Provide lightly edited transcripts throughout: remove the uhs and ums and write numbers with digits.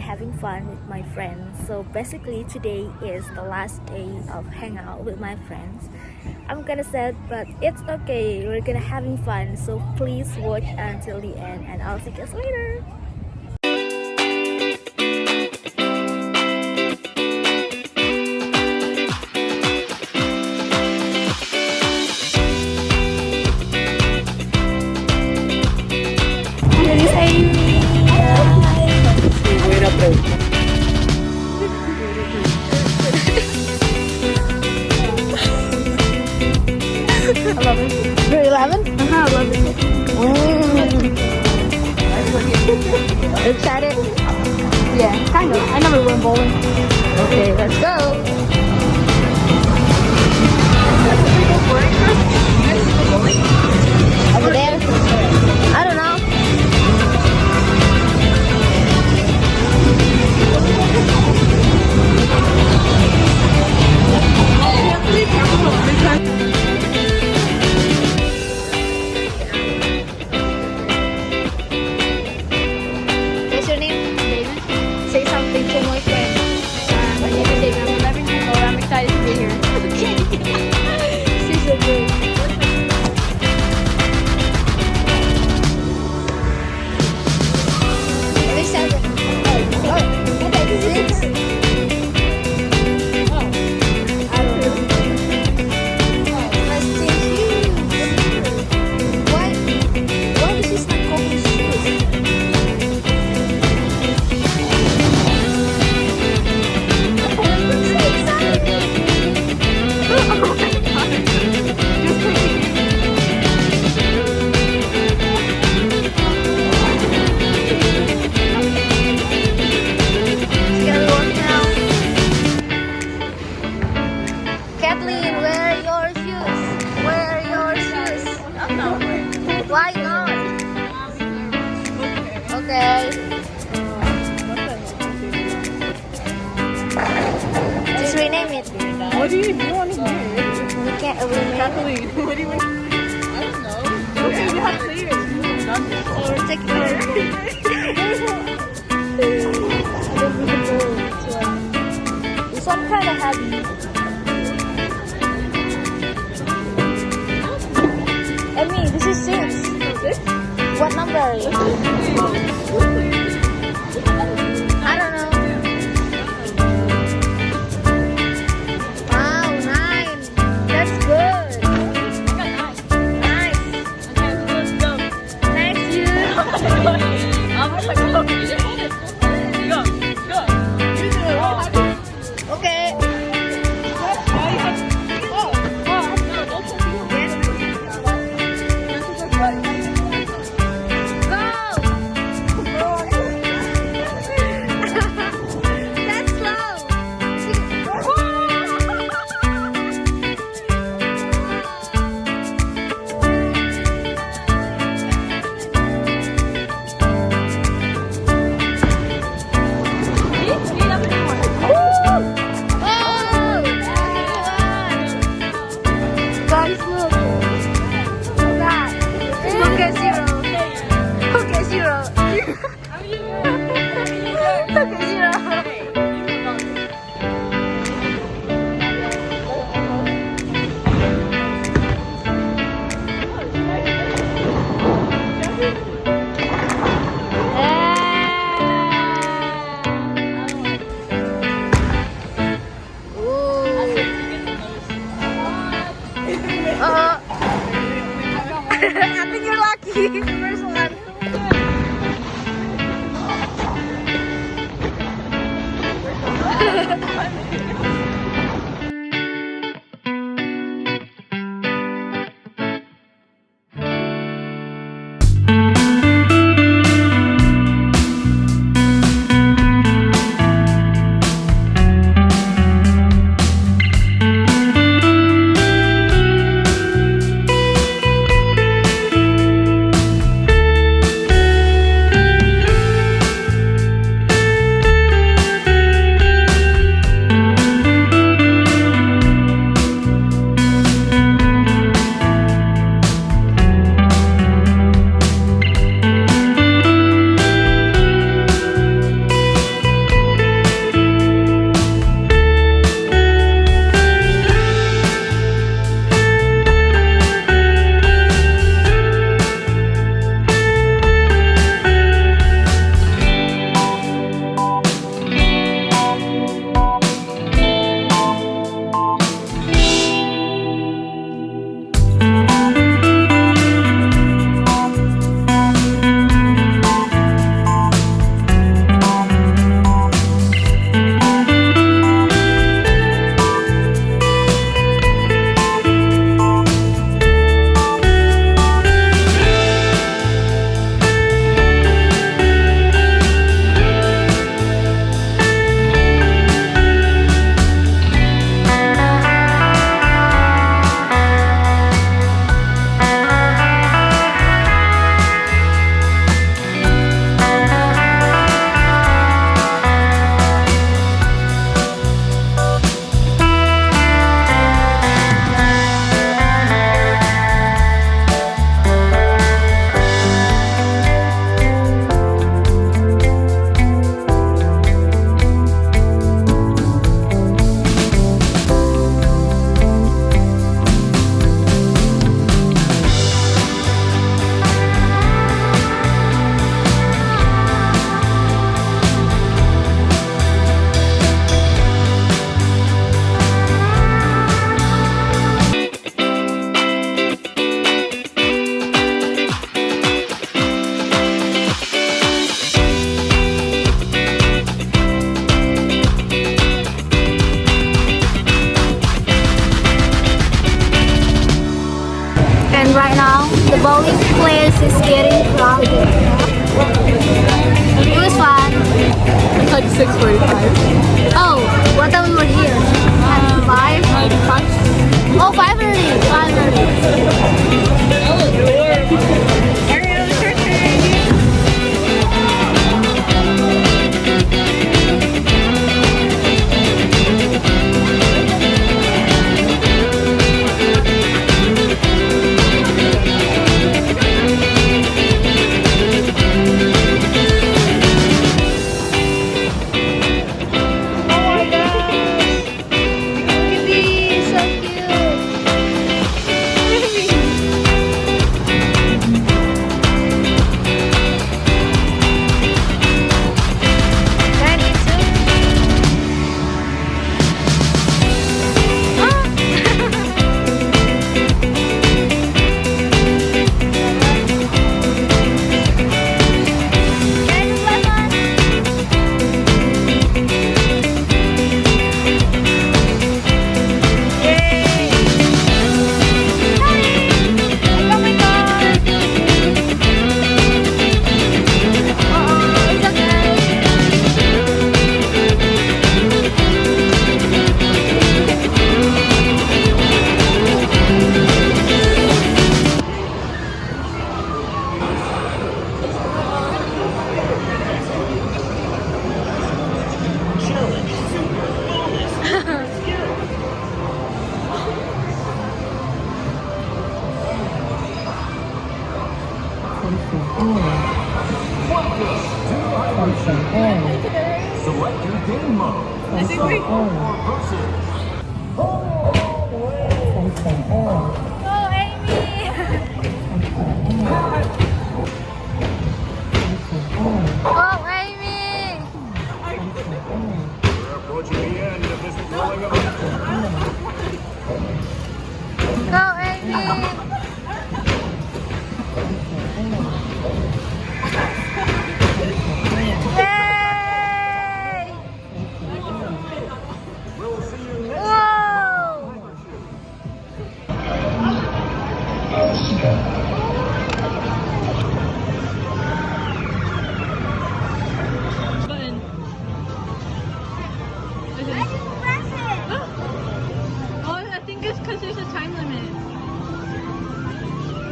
having fun with my friends. So basically today is the last day of hangout with my friends. I'm kinda sad, but it's okay. We're gonna having fun. So please watch until the end, and I'll see you guys later. Here is Amy. Buena pregunta. Grade 11? Uh-huh, 11. Excited? Yeah, kind of. I never went bowling. Okay, let's go. Over there? I don't know. What's your name? David. Say something to my friend. My name is David. I'm 11 years old. I'm excited to be here. She's so good. Maybe 7. Oh, okay, 6. I don't know. Let's change shoes. Why does she start calling shoes? Kathleen, where are your shoes? Where are your shoes? Why not? Okay. Just rename it. What do you want to do? We can't rename it. Kathleen, what do you want? I don't know. Okay, you have to say it. So we're taking our This one kind of heavy. Emmy, this is 6. What number are you? I don't know. Wow, 9. That's good. Nice. Next you. Okay. That's slow. I think you're lucky. The first one. Select your game mode. I think we. Or versus. Go, Amy! Go, Amy! We're approaching the end of this thrilling event. Go, Amy! Yay! We'll see you next Whoa! Button. Oh, I think it's because there's a time limit.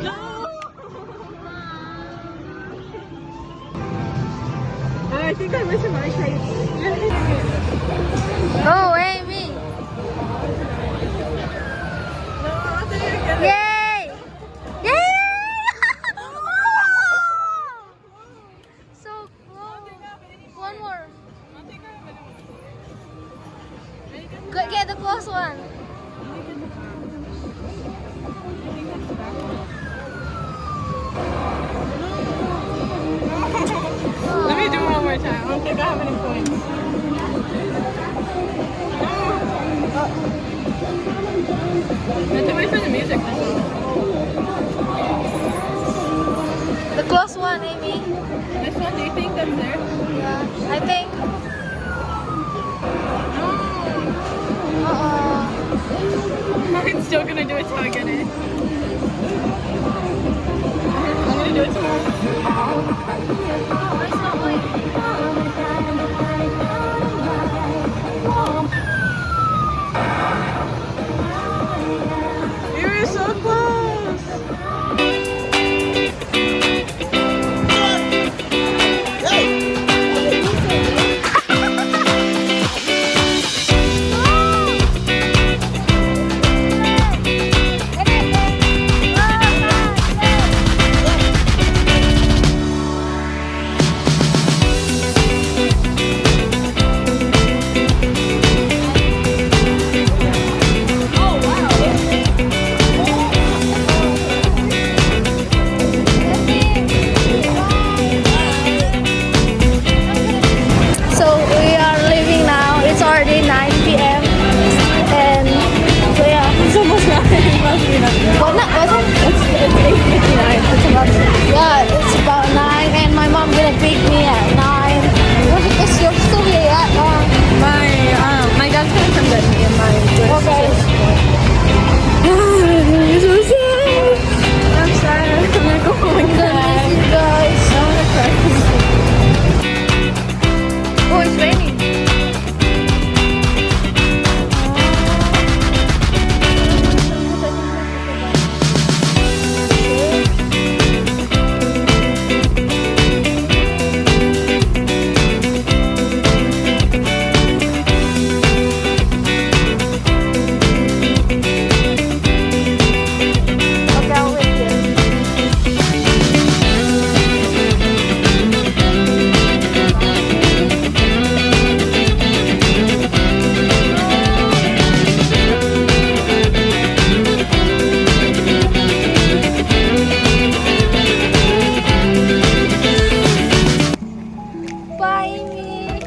No! I think I missed my shape. Go, Amy! No, I think I get it. Yay! Yay! So close. One more. Get the close one. Let me do it one more time. I don't think I have any points. I have to wait for the music. The close one, Amy. This one, do you think that's there? Yeah, I think. Uh-oh. I'm still gonna do it till I get it. I'm gonna do it tomorrow. You were so close. So we are leaving now. It's already 9 p.m. And so yeah. It's almost 9. It must be 9. What not? Was it? It's 8:59. It's about Yeah, it's about 9 and my mom gonna pick me at 9. Is your still here yet? my dad's gonna come get me and my Okay. so sad. I'm sad. I'm gonna go home and cry. You guys. I wanna cry. Oh, it's raining. Okay, I'll wait here. Bye, Amy.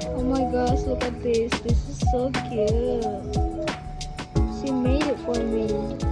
Oh my gosh, look at this. This is so cute. She made it for me.